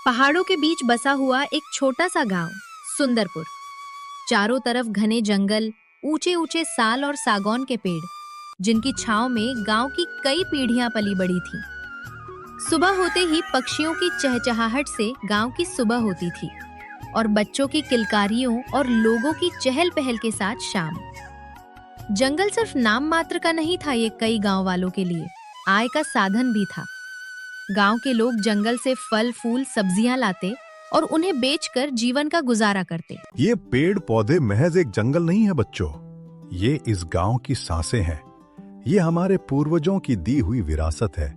पहाड़ों के बीच बसा हुआ एक छोटा सा गांव सुंदरपुर। चारों तरफ घने जंगल, ऊंचे ऊंचे साल और सागौन के पेड़, जिनकी छांव में गांव की कई पीढ़ियां पली बड़ी थीं। सुबह होते ही पक्षियों की चहचहाहट से गांव की सुबह होती थी और बच्चों की किलकारियों और लोगों की चहल पहल के साथ शाम। जंगल सिर्फ नाम मात्र का नहीं था, ये कई गांव वालों के लिए आय का साधन भी था। गांव के लोग जंगल से फल फूल सब्जियां लाते और उन्हें बेचकर जीवन का गुजारा करते। ये पेड़ पौधे महज एक जंगल नहीं है बच्चों, ये इस गांव की सांसें हैं। ये हमारे पूर्वजों की दी हुई विरासत है,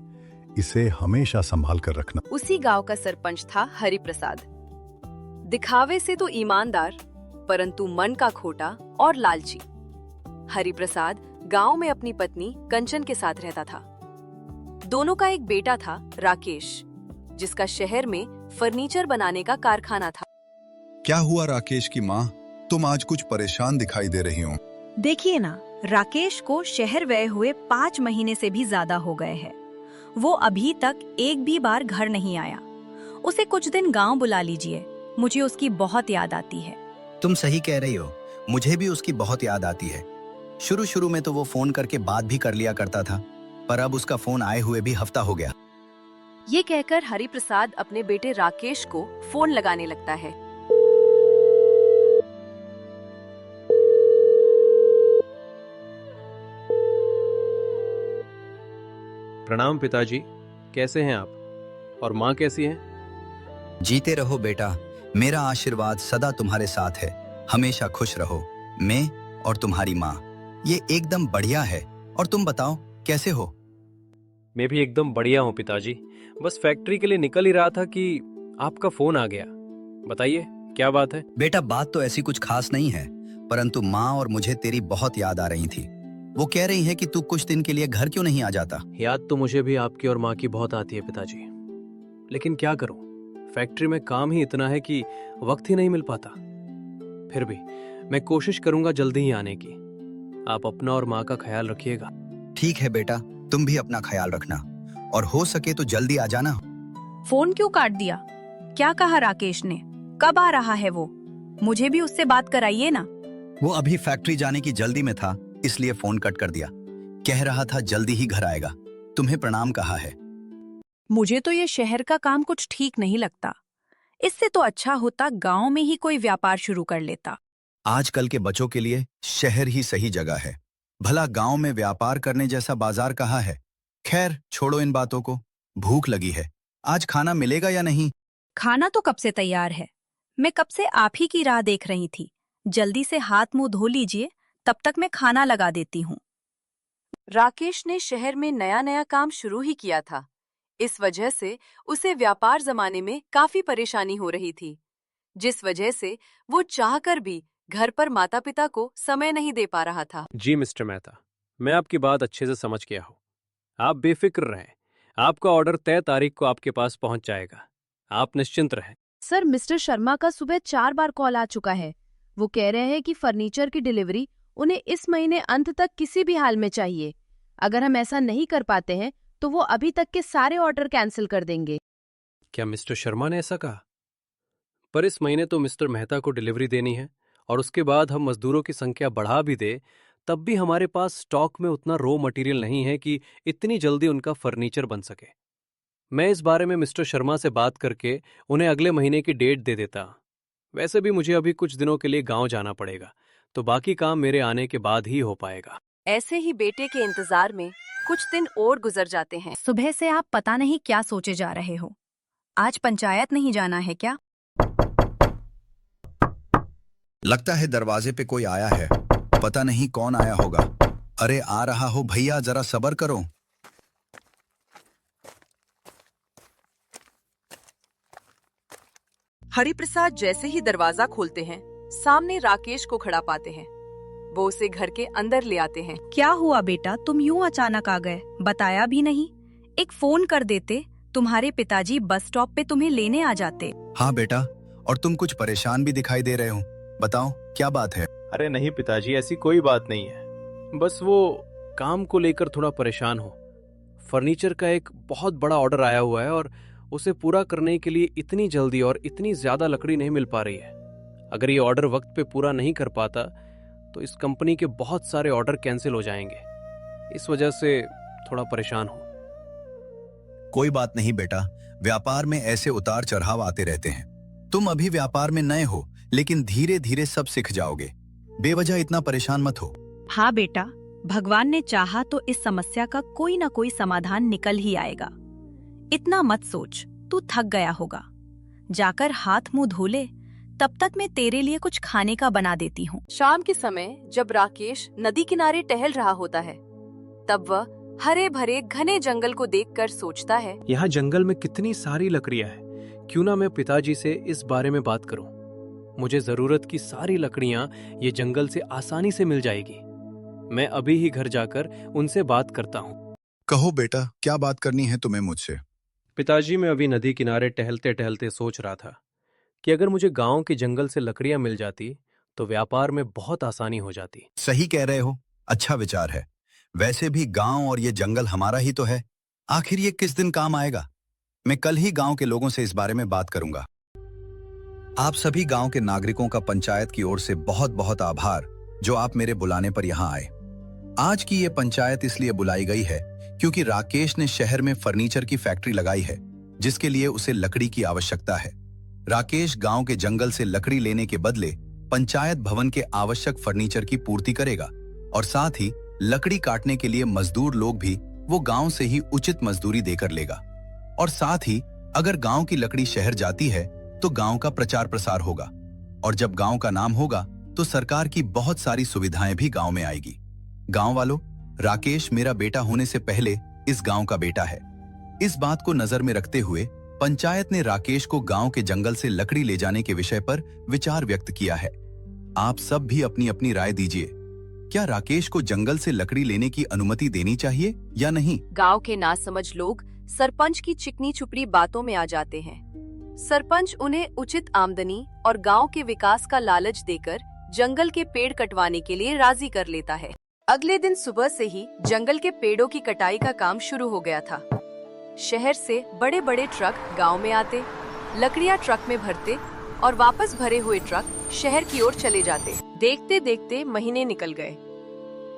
इसे हमेशा संभाल कर रखना। उसी गांव का सरपंच था हरि प्रसाद। दिखावे से तो ईमानदार, परंतु मन का खोटा और लालची। हरि प्रसाद गांव में अपनी पत्नी कंचन के साथ रहता था। दोनों का एक बेटा था राकेश, जिसका शहर में फर्नीचर बनाने का कारखाना था। क्या हुआ राकेश की माँ, तुम आज कुछ परेशान दिखाई दे रही हो। देखिए ना, राकेश को शहर गए हुए 5 महीने से भी ज्यादा हो गए हैं। वो अभी तक एक भी बार घर नहीं आया। उसे कुछ दिन गांव बुला लीजिए, मुझे उसकी बहुत याद आती है। तुम सही कह रही हो, मुझे भी उसकी बहुत याद आती है। शुरू में तो वो फोन करके बात भी कर लिया करता था, पर अब उसका फोन आए हुए भी हफ्ता हो गया। ये कहकर हरि प्रसाद अपने बेटे राकेश को फोन लगाने लगता है। प्रणाम पिताजी, कैसे हैं आप? और माँ कैसी है? जीते रहो बेटा, मेरा आशीर्वाद सदा तुम्हारे साथ है। हमेशा खुश रहो। मैं और तुम्हारी माँ ये एकदम बढ़िया है। और तुम बताओ, कैसे हो? मैं भी एकदम बढ़िया हूँ पिताजी। बस फैक्ट्री के लिए निकल ही रहा था कि आपका फोन आ गया। बताइए क्या बात है? बेटा, बात तो ऐसी कुछ खास नहीं है, परंतु माँ और मुझे तेरी बहुत याद आ रही थी। वो कह रही है कि तू कुछ दिन के लिए घर क्यों नहीं आ जाता। याद तो मुझे भी आपकी और माँ की बहुत आती है पिताजी, लेकिन क्या करूं, फैक्ट्री में काम ही इतना है कि वक्त ही नहीं मिल पाता। फिर भी मैं कोशिश करूंगा जल्दी ही आने की। आप अपना और माँ का ख्याल रखिएगा। ठीक है बेटा, तुम भी अपना ख्याल रखना और हो सके तो जल्दी आ जाना। फोन क्यों काट दिया? क्या कहा राकेश ने? कब आ रहा है वो? मुझे भी उससे बात कराइए ना। वो अभी फैक्ट्री जाने की जल्दी में था, इसलिए फोन कट कर दिया। कह रहा था जल्दी ही घर आएगा। तुम्हें प्रणाम कहा है। मुझे तो ये शहर का काम कुछ ठीक नहीं लगता। इससे तो अच्छा होता गांव में ही कोई व्यापार शुरू कर लेता। आजकल के बच्चों के लिए शहर ही सही जगह है। भला गांव में व्यापार करने जैसा बाजार कहाँ है? खैर छोड़ो इन बातों को। भूख लगी है, आज खाना मिलेगा या नहीं? खाना तो कब से तैयार है। मैं कब से आप ही की राह देख रही थी। जल्दी से हाथ मुंह धो लीजिए, तब तक मैं खाना लगा देती हूँ। राकेश ने शहर में नया नया काम शुरू ही किया था। इस वजह से उसे व्यापार जमाने में काफी परेशानी हो रही थी, जिस वजह से वो चाहकर भी घर पर माता पिता को समय नहीं दे पा रहा था। जी मिस्टर मेहता, मैं आपकी बात अच्छे से समझ गया हूँ। आप बेफिक्र रहें, आपका ऑर्डर तय तारीख को आपके पास पहुंच जाएगा। आप निश्चिंत रहें। सर, मिस्टर शर्मा का सुबह 4 बार कॉल आ चुका है। वो कह रहे हैं कि फर्नीचर की डिलीवरी उन्हें इस महीने अंत तक किसी भी हाल में चाहिए। अगर हम ऐसा नहीं कर पाते हैं तो वो अभी तक के सारे ऑर्डर कैंसिल कर देंगे। क्या मिस्टर शर्मा ने ऐसा कहा? पर इस महीने तो मिस्टर मेहता को डिलीवरी देनी है, और उसके बाद हम मजदूरों की संख्या बढ़ा भी दे, तब भी हमारे पास स्टॉक में उतना रॉ मटेरियल नहीं है कि इतनी जल्दी उनका फर्नीचर बन सके। मैं इस बारे में मिस्टर शर्मा से बात करके उन्हें अगले महीने की डेट दे देता। वैसे भी मुझे अभी कुछ दिनों के लिए गांव जाना पड़ेगा, तो बाकी काम मेरे आने के बाद ही हो पाएगा। ऐसे ही बेटे के इंतजार में कुछ दिन और गुजर जाते हैं। सुबह से आप पता नहीं क्या सोचे जा रहे हो। आज पंचायत नहीं जाना है क्या? लगता है दरवाजे पे कोई आया है। पता नहीं कौन आया होगा। अरे आ रहा हो भैया, जरा सब्र करो। हरि प्रसाद जैसे ही दरवाजा खोलते हैं, सामने राकेश को खड़ा पाते हैं। वो उसे घर के अंदर ले आते हैं। क्या हुआ बेटा, तुम यूं अचानक आ गए? बताया भी नहीं। एक फोन कर देते, तुम्हारे पिताजी बस स्टॉप पे तुम्हें लेने आ जाते। हाँ बेटा, और तुम कुछ परेशान भी दिखाई दे रहे हो। बताओ क्या बात है? अरे नहीं पिताजी, ऐसी कोई बात नहीं है। बस वो काम को लेकर थोड़ा परेशान हो। फर्नीचर का एक बहुत बड़ा ऑर्डर आया हुआ है और उसे पूरा करने के लिए इतनी जल्दी और इतनी ज्यादा लकड़ी नहीं मिल पा रही है। अगर ये ऑर्डर वक्त पे पूरा नहीं कर पाता तो इस कंपनी के बहुत सारे ऑर्डर कैंसिल हो जाएंगे। इस वजह से थोड़ा परेशान हूं। कोई बात नहीं बेटा, व्यापार में ऐसे उतार चढ़ाव आते रहते हैं। तुम अभी व्यापार में नए हो, लेकिन धीरे धीरे सब सीख जाओगे। बेवजह इतना परेशान मत हो। हाँ बेटा, भगवान ने चाहा तो इस समस्या का कोई ना कोई समाधान निकल ही आएगा। इतना मत सोच, तू थक गया होगा। जाकर हाथ मुंह धो ले, तब तक मैं तेरे लिए कुछ खाने का बना देती हूँ। शाम के समय जब राकेश नदी किनारे टहल रहा होता है, तब वह हरे भरे घने जंगल को देखकर सोचता है, यहाँ जंगल में कितनी सारी लकड़ियां हैं। क्यों ना मैं पिताजी से इस बारे में बात करूं। मुझे जरूरत की सारी लकड़ियां ये जंगल से आसानी से मिल जाएगी। मैं अभी ही घर जाकर उनसे बात करता हूँ। कहो बेटा, क्या बात करनी है तुम्हें मुझसे? पिताजी, मैं अभी नदी किनारे टहलते टहलते सोच रहा था कि अगर मुझे गांव के जंगल से लकड़ियां मिल जाती तो व्यापार में बहुत आसानी हो जाती। सही कह रहे हो, अच्छा विचार है। वैसे भी गांव और ये जंगल हमारा ही तो है। आखिर ये किस दिन काम आएगा? मैं कल ही गांव के लोगों से इस बारे में बात करूंगा। आप सभी गांव के नागरिकों का पंचायत की ओर से बहुत बहुत आभार जो आप मेरे बुलाने पर यहां आए। आज की ये पंचायत इसलिए बुलाई गई है क्योंकि राकेश ने शहर में फर्नीचर की फैक्ट्री लगाई है, जिसके लिए उसे लकड़ी की आवश्यकता है। राकेश गांव के जंगल से लकड़ी लेने के बदले पंचायत भवन के आवश्यक फर्नीचर की पूर्ति करेगा और साथ ही लकड़ी काटने के लिए मजदूर लोग भी वो गांव से ही उचित मजदूरी देकर लेगा। और साथ ही अगर गांव की लकड़ी शहर जाती है तो गांव का प्रचार प्रसार होगा, और जब गांव का नाम होगा तो सरकार की बहुत सारी सुविधाएं भी गांव में आएगी। गांव वालों, राकेश मेरा बेटा होने से पहले इस गांव का बेटा है। इस बात को नजर में रखते हुए पंचायत ने राकेश को गांव के जंगल से लकड़ी ले जाने के विषय पर विचार व्यक्त किया है। आप सब भी अपनी अपनी राय दीजिए। क्या राकेश को जंगल से लकड़ी लेने की अनुमति देनी चाहिए या नहीं? गांव के नासमझ लोग सरपंच की चिकनी चुपड़ी बातों में आ जाते हैं। सरपंच उन्हें उचित आमदनी और गांव के विकास का लालच देकर जंगल के पेड़ कटवाने के लिए राजी कर लेता है। अगले दिन सुबह से ही जंगल के पेड़ों की कटाई का काम शुरू हो गया था। शहर से बड़े बड़े ट्रक गांव में आते, लकड़ियां ट्रक में भरते और वापस भरे हुए ट्रक शहर की ओर चले जाते। देखते देखते महीने निकल गए।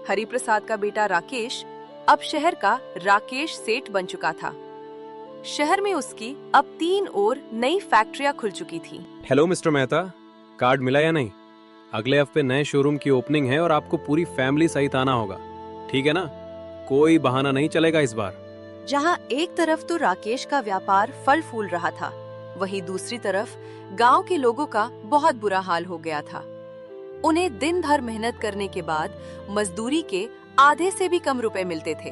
हरिप्रसाद का बेटा राकेश अब शहर का राकेश सेठ बन चुका था। शहर में उसकी अब 3 और नई फैक्ट्रियां खुल चुकी थी। हेलो मिस्टर मेहता, कार्ड मिला या नहीं? अगले हफ्ते नए शोरूम की ओपनिंग है और आपको पूरी फैमिली सहित आना होगा, ठीक है ना? कोई बहाना नहीं चलेगा इस बार। जहां एक तरफ तो राकेश का व्यापार फल फूल रहा था, वहीं दूसरी तरफ गांव के लोगों का बहुत बुरा हाल हो गया था। उन्हें दिन भर मेहनत करने के बाद मजदूरी के आधे से भी कम रुपए मिलते थे।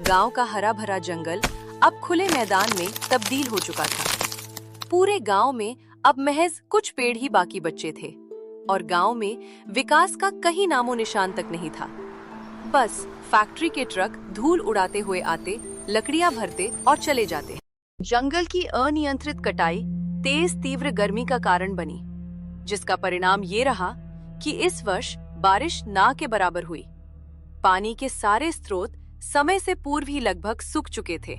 गांव का हरा भरा जंगल अब खुले मैदान में तब्दील हो चुका था। पूरे गांव में अब महज कुछ पेड़ ही बाकी बचे थे और गांव में विकास का कहीं नामो निशान तक नहीं था। बस फैक्ट्री के ट्रक धूल उड़ाते हुए आते, लकड़ियां भरते और चले जाते। जंगल की अनियंत्रित कटाई तेज तीव्र गर्मी का कारण बनी, जिसका परिणाम ये रहा कि इस वर्ष बारिश ना के बराबर हुई। पानी के सारे स्रोत समय से पूर्व ही लगभग सूख चुके थे।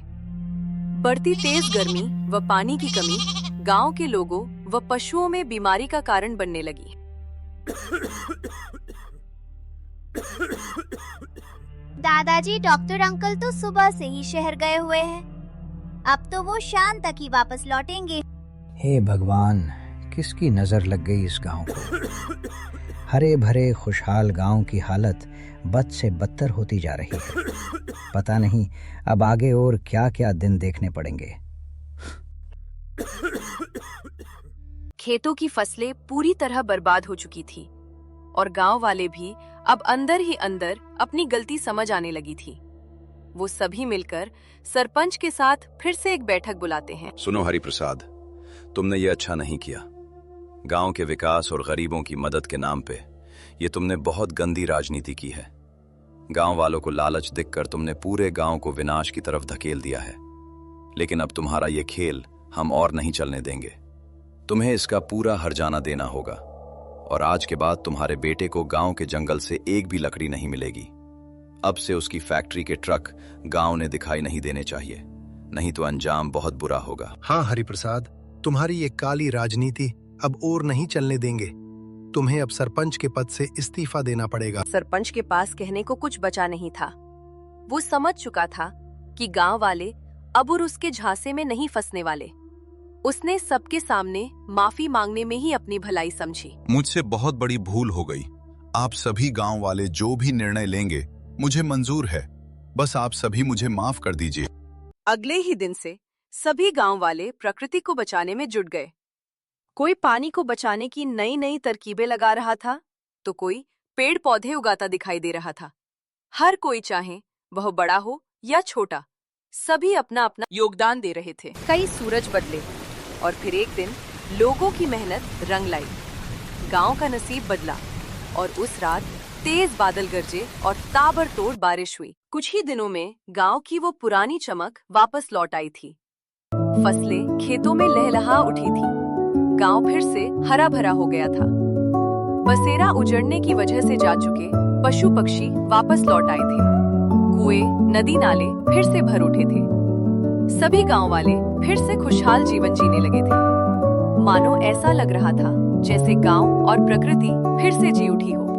बढ़ती तेज गर्मी व पानी की कमी गांव के लोगों व पशुओं में बीमारी का कारण बनने लगी। दादाजी, डॉक्टर अंकल तो सुबह से ही शहर गए हुए हैं। अब तो वो शाम तक ही वापस लौटेंगे। हे भगवान, किसकी नजर लग गई इस गांव को? हरे भरे खुशहाल गांव की हालत बद से बदतर होती जा रही है। पता नहीं अब आगे और क्या क्या दिन देखने पड़ेंगे। खेतों की फसलें पूरी तरह बर्बाद हो चुकी थी और गांव वाले भी अब अंदर ही अंदर अपनी गलती समझ आने लगी थी। वो सभी मिलकर सरपंच के साथ फिर से एक बैठक बुलाते हैं। सुनो हरिप्रसाद, तुमने ये अच्छा नहीं किया। गांव के विकास और गरीबों की मदद के नाम पे ये तुमने बहुत गंदी राजनीति की है। गांव वालों को लालच दिखकर तुमने पूरे गांव को विनाश की तरफ धकेल दिया है। लेकिन अब तुम्हारा ये खेल हम और नहीं चलने देंगे। तुम्हें इसका पूरा हर्जाना देना होगा और आज के बाद तुम्हारे बेटे को गांव के जंगल से एक भी लकड़ी नहीं मिलेगी। अब से उसकी फैक्ट्री के ट्रक गांव ने दिखाई नहीं देने चाहिए, नहीं तो अंजाम बहुत बुरा होगा। हाँ हरिप्रसाद, तुम्हारी ये काली राजनीति अब और नहीं चलने देंगे। तुम्हें अब सरपंच के पद से इस्तीफा देना पड़ेगा। सरपंच के पास कहने को कुछ बचा नहीं था। वो समझ चुका था कि गांव वाले अब और उसके झांसे में नहीं फंसने वाले। उसने सबके सामने माफी मांगने में ही अपनी भलाई समझी। मुझसे बहुत बड़ी भूल हो गई। आप सभी गांव वाले जो भी निर्णय लेंगे मुझे मंजूर है। बस आप सभी मुझे माफ कर दीजिए। अगले ही दिन से सभी गांव वाले प्रकृति को बचाने में जुट गए। कोई पानी को बचाने की नई नई तरकीबें लगा रहा था, तो कोई पेड़ पौधे उगाता दिखाई दे रहा था। हर कोई चाहे वह बड़ा हो या छोटा, सभी अपना अपना योगदान दे रहे थे। कई सूरज बदले और फिर एक दिन लोगों की मेहनत रंग लाई। गांव का नसीब बदला और उस रात तेज बादल गरजे और ताबड़तोड़ बारिश हुई। कुछ ही दिनों में गांव की वो पुरानी चमक वापस लौट आई थी। फसलें खेतों में लहलहा उठी थी। गांव फिर से हरा भरा हो गया था। बसेरा उजड़ने की वजह से जा चुके पशु पक्षी वापस लौट आए थे। कुएं, नदी नाले फिर से भर उठे थे। सभी गांव वाले फिर से खुशहाल जीवन जीने लगे थे। मानो ऐसा लग रहा था जैसे गांव और प्रकृति फिर से जी उठी हो।